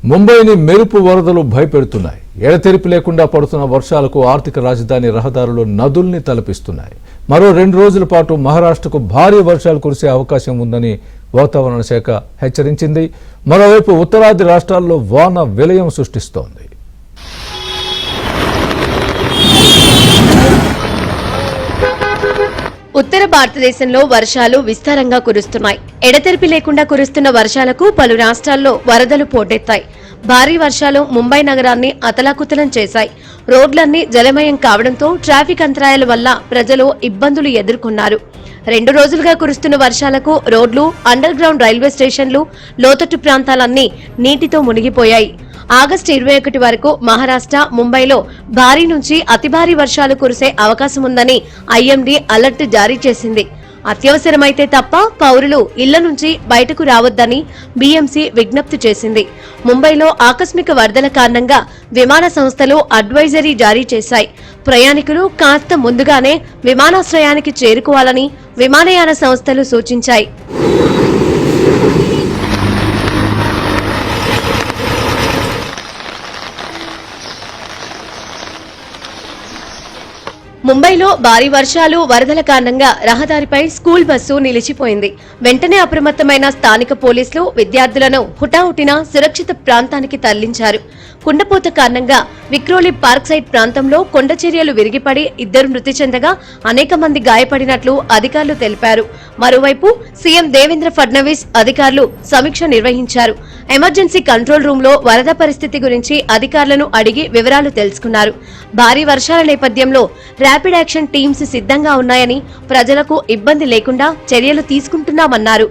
ముంబైని మెరుపు వరదలు భయపెడుతున్నాయి. ఎడతెరిపి లేకుండా పడుతున్న వర్షాలకు ఆర్థిక రాజధాని రహదారులు నదుల్ని తలపిస్తున్నాయి. మరో 2 రోజుల పాటు మహారాష్ట్రకు భారీ వర్షాలు కురిసే అవకాశం ఉందని వాతావరణ శాఖ హెచ్చరించింది. మరోవైపు ఉత్తరాది రాష్ట్రాల్లో వాన విలయం సృష్టిస్తోంది. ఉత్తర భారతదేశంలో వర్షాలు విస్తారంగా కురుస్తున్నాయి. ఎడతెరిపి లేకుండా కురుస్తున్న వర్షాలకు పలు రాష్ట్రాల్లో వరదలు పోటెత్తాయి. భారీ వర్షాలు ముంబై నగరాన్ని అతలాకుతలం చేశాయి. రోడ్లన్నీ జలమయం కావడంతో ట్రాఫిక్ అంతరాయాల వల్ల ప్రజలు ఇబ్బందులు ఎదుర్కొన్నారు. 2 రోజులుగా కురుస్తున్న వర్షాలకు రోడ్లు, అండర్ గ్రౌండ్ రైల్వే స్టేషన్లు, లోతట్టు ప్రాంతాలన్నీ నీటితో మునిగిపోయాయి. ఆగస్టు 21 వరకు మహారాష్ట్ర, ముంబైలో భారీ నుంచి అతి భారీ వర్షాలు కురిసే అవకాశం ఉందని ఐఎండీ అలర్ట్ జారీ చేసింది. అత్యవసరమైతే తప్ప పౌరులు ఇళ్ల నుంచి బయటకు రావద్దని బీఎంసీ విజ్ఞప్తి చేసింది. ముంబైలో ఆకస్మిక వరదల కారణంగా విమాన సంస్థలు అడ్వైజరీ జారీ చేశాయి. ప్రయాణికులు కాస్త ముందుగానే విమానాశ్రయానికి చేరుకోవాలని విమానయాన సంస్థలు సూచించాయి. ముంబైలో భారీ వర్షాలు, వరదల కారణంగా రహదారిపై స్కూల్ బస్సు నిలిచిపోయింది. వెంటనే అప్రమత్తమైన స్థానిక పోలీసులు విద్యార్థులను హుటాహుటిన సురక్షిత ప్రాంతానికి తరలించారు. కుండపోత కారణంగా విక్రోలి పార్క్ సైట్ ప్రాంతంలో కొండ చర్యలు విరిగిపడి 2 మృతి చెందగా అనేక మంది గాయపడినట్లు అధికారులు తెలిపారు. మరోవైపు సీఎం దేవేంద్ర ఫడ్నవీస్ అధికారులు సమీక్ష నిర్వహించారు. ఎమర్జెన్సీ కంట్రోల్ రూమ్ లో వరద పరిస్థితి గురించి అధికారులను అడిగి వివరాలు తెలుసుకున్నారు. భారీ వర్షాల నేపథ్యంలో ర్యాపిడ్ యాక్షన్ టీమ్స్ సిద్ధంగా ఉన్నాయని, ప్రజలకు ఇబ్బంది లేకుండా చర్యలు తీసుకుంటున్నామన్నారు.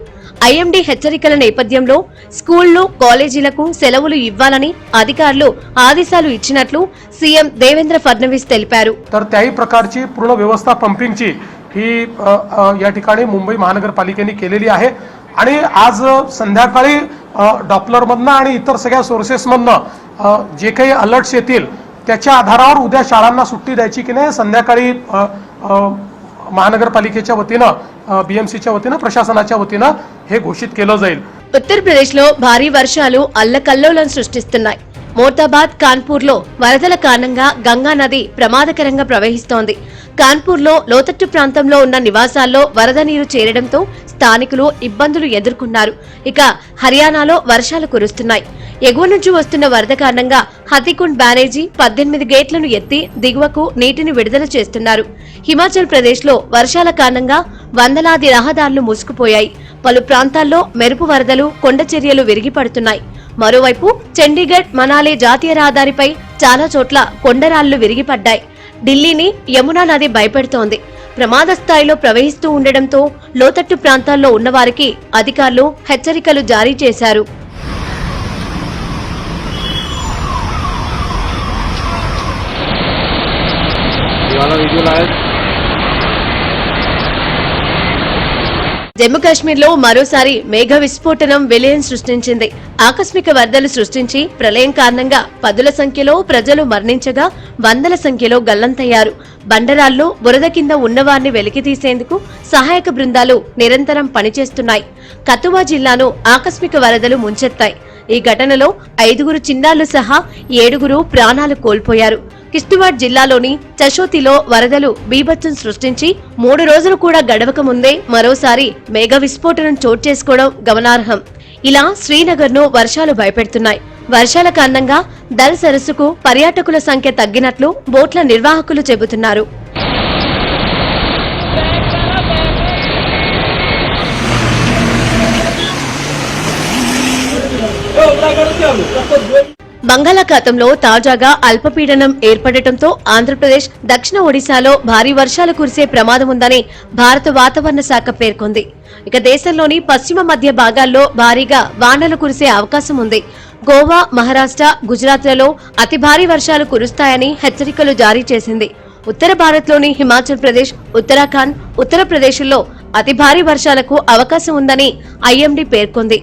ఐఎండీ హెచ్చరికల నేపథ్యంలో స్కూళ్లు, కాలేజీలకు సెలవులు ఇవ్వాలని అధికారులు ఆదేశాలు ఇచ్చినట్లు సీఎం देवेंद्र फडणवीस తెలిపారు. तर त्याही प्रकारची पूर्ण व्यवस्था पंपिंगची ही या ठिकाणी मुंबई महानगरपालिकेने केलेली आहे आणि आज संध्याकाळी डॉपलर मधनं आणि इतर सगळ्या सोर्सेस मधनं जे काही अलर्ट्स येतील त्याच्या आधारावर उद्या शाळांना सुट्टी द्यायची की नाही संध्याकाळी महानगरपालिकेच्या वतीनं बीएमसीच्या वतीनं प्रशासनाच्या वतीनं हे घोषित केलं जाईल. ఉత్తరప్రదేశ్లో భారీ వర్షాలు అల్లకల్లోలం సృష్టిస్తున్నాయి. మోర్దాబాద్, కాన్పూర్లో వరదల కారణంగా గంగా నది ప్రమాదకరంగా ప్రవహిస్తోంది. కాన్పూర్లో లోతట్టు ప్రాంతంలో ఉన్న నివాసాల్లో వరద నీరు చేరడంతో స్థానికులు ఇబ్బందులు ఎదుర్కొన్నారు. ఇక హర్యానాలో వర్షాలు కురుస్తున్నాయి. ఎగువ నుంచి వస్తున్న వరద కారణంగా హతికుండ్ బ్యారేజీ 18 గేట్లను ఎత్తి దిగువకు నీటిని విడుదల చేస్తున్నారు. హిమాచల్ ప్రదేశ్ లో వర్షాల కారణంగా వందలాది రహదారులు మూసుకుపోయాయి. పలు ప్రాంతాల్లో మెరుపు వరదలు, కొండ చర్యలు విరిగిపడుతున్నాయి. మరోవైపు చండీగఢ్, మనాలి జాతీయ రహదారిపై చాలా చోట్ల కొండరాళ్లు విరిగిపడ్డాయి. ఢిల్లీని యమునా నది భయపెడుతోంది. ప్రమాద స్థాయిలో ప్రవహిస్తూ ఉండడంతో లోతట్టు ప్రాంతాల్లో ఉన్నవారికి అధికారులు హెచ్చరికలు జారీ చేశారు. జమ్మూ కాశ్మీర్ లో మరోసారి మేఘ విస్ఫోటనం విలయం సృష్టించింది. ఆకస్మిక వరదలు సృష్టించి ప్రళయం కారణంగా పదుల సంఖ్యలో ప్రజలు మరణించగా వందల సంఖ్యలో గల్లంతయ్యారు. బండరాల్లో బురద కింద ఉన్నవారిని వెలికితీసేందుకు సహాయక బృందాలు నిరంతరం పనిచేస్తున్నాయి. కతువా జిల్లాను ఆకస్మిక వరదలు ముంచెత్తాయి. ఈ ఘటనలో 5 చిన్నారులు సహా 7 ప్రాణాలు కోల్పోయారు. కిష్తవాడ్ జిల్లాలోని చషోతిలో వరదలు బీభత్సం సృష్టించి 3 రోజులు కూడా గడవక ముందే మరోసారి మేఘ విస్ఫోటనం చోటు చేసుకోవడం గమనార్హం. ఇలా శ్రీనగర్ ను వర్షాలు భయపెడుతున్నాయి. వర్షాల కారణంగా దల్ సరస్సుకు పర్యాటకుల సంఖ్య తగ్గినట్లు బోట్ల నిర్వాహకులు చెబుతున్నారు. బంగాళాఖాతంలో తాజాగా అల్పపీడనం ఏర్పడటంతో ఆంధ్రప్రదేశ్, దక్షిణ ఒడిశాలో భారీ వర్షాలు కురిసే ప్రమాదం ఉందని భారత వాతావరణ శాఖ పేర్కొంది. ఇక దేశంలోని పశ్చిమ మధ్య భాగాల్లో భారీగా వానలు కురిసే అవకాశం ఉంది. గోవా, మహారాష్ట్ర, గుజరాత్లలో అతి భారీ వర్షాలు కురుస్తాయని హెచ్చరికలు జారీ చేసింది. ఉత్తర భారత్లోని హిమాచల్ ప్రదేశ్, ఉత్తరాఖండ్, ఉత్తరప్రదేశ్లో అతి భారీ వర్షాలకు అవకాశం ఉందని ఐఎండీ పేర్కొంది.